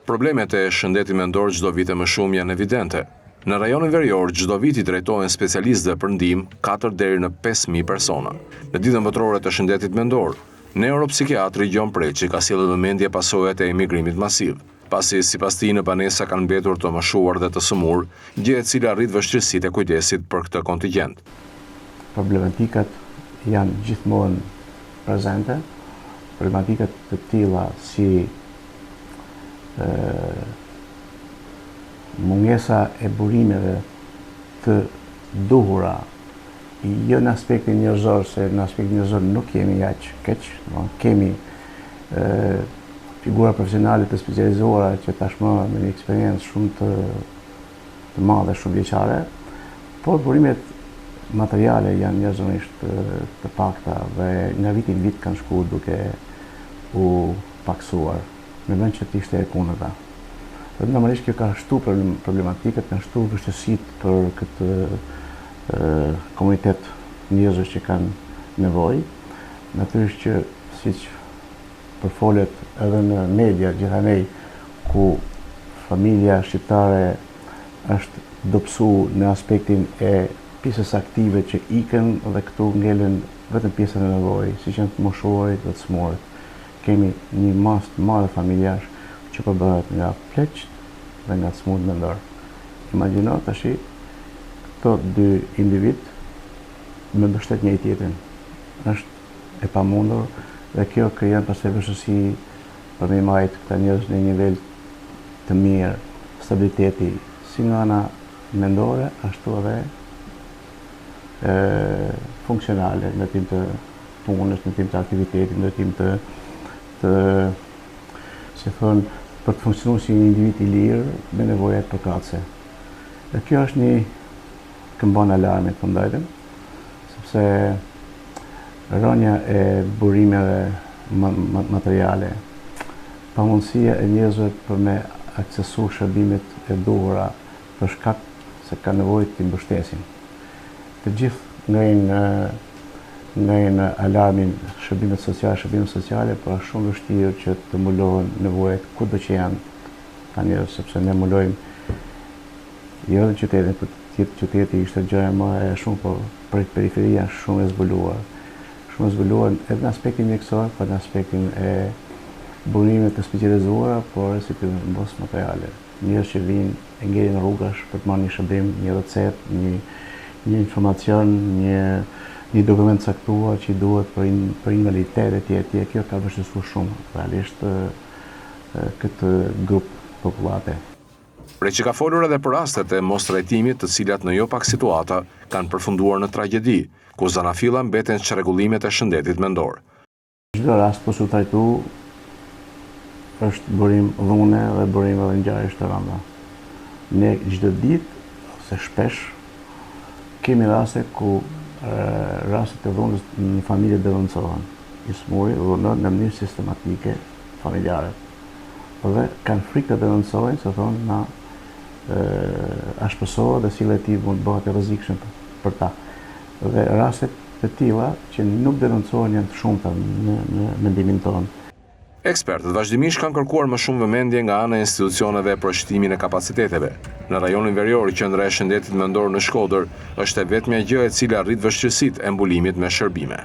Problemet e shëndetit mendor çdo vit e më shumë janë evidente. Në rajonin verior, çdo vit i drejtohen specialistëve për ndihmë 4 deri në 5.000 persona. Në ditën botërore të shëndetit mendor, neuropsikiatri Gjon Preçi ka sjellë në mendje pasojat e emigrimit masiv, pasi sipas tij në banesa kanë mbetur të moshuar dhe të sëmur, gjë e cila rrit vështirësitë e kujdesit për këtë kontingjent. Problematikat janë gjithmonë prezente, problematikat të tilla si mungesa e burimeve të duhura, jo në aspektin njerëzor, se në aspektin njerëzor nuk jemi aq keq, kemi figura profesionale të specializuara që tashmë me një eksperiencë shumë të madhe, shumë vjeçare, por burimet materiale janë njerëzorisht të pakta dhe nga viti në vit kanë shkuar duke u paksuar, me vend që të ishte e kundërta. Dhe normalisht kjo ka shtu problematikat, ka shtu vështirësitë për këtë komunitet njerëzve që kanë nevojë. Natyrisht që siç përfolet edhe në media gjithanej, ku familja shqiptare është dobësuar në aspektin e pjesës aktive që ikën dhe këtu ngelen vetëm pjesën e nevojë, siç janë të moshuarit dhe të smurit. Kemi një masë të madhe familjash që përbëhet nga pleqt dhe nga smut mendor. Imagjino tash këto dy individ me mbështet njëri tjetrin. Është e pamundur dhe kjo krijon pastaj vështirësi për me marrë këta njerëz në një nivel të mirë, stabiliteti si nga ana mendore ashtu edhe funksionale, në tim të punës, në tim të aktivitetit, në tim të si thon, për të funksionuar si një individ i lirë me nevojat përkatëse. Dhe kjo është një këmbon alarmi të ndajtëm, sepse rënja e burimeve materiale, pamundësia e njerëzve për me aksesu shërbimet e duhura për shkak se ka nevojë të mbështesin. Të gjithë ngajnë alarmin shërbimet sociale, por është shumë vështirë që të mbulohen nevojat kudo që janë ta njerëz, sepse ne mbulojmë jo në qytetin, për qyteti ishte gjëja më e shumë, por për periferia është shumë e zbuluar. Shumë e zbuluar edhe në aspektin mjekësor, por në aspektin e burimeve të specializuara, por si të mbos materiale. Njerëz që vinë e ngjelin rrugash për të marrë një shërbim, një recetë, një informacion, një dokument caktuar që i duhet për invaliditet e tjetër, kjo ka vështirësuar shumë realisht këtë grup popullate. Preçi ka folur edhe për rastet e mostrajtimit të cilat në jo pak situata kanë përfunduar në tragjedi, ku zanafilla mbeten çrregullimet e shëndetit mendor. Çdo rast po su trajtu është burim dhune dhe burim edhe ngjarje të rënda. Ne çdo ditë ose shpesh kemi raste ku rastet e dhunës në familje denoncohen. I smuri dhunon në mënyrë sistematike familjare. Dhe kanë frikë të denoncojnë, se thonë na ashpësohet dhe silla e tij mund të bëhet e rrezikshme për ta. Dhe rastet të tilla që nuk denoncohen janë të shumta në mendimin tonë. Ekspertët vazhdimisht kanë kërkuar më shumë vëmendje nga ana e institucioneve për shtimin e kapaciteteve. Në rajonin verior, qendra e shëndetit mendor në Shkodër është e vetmja gjë e cila rrit vështirësitë e mbulimit me shërbime.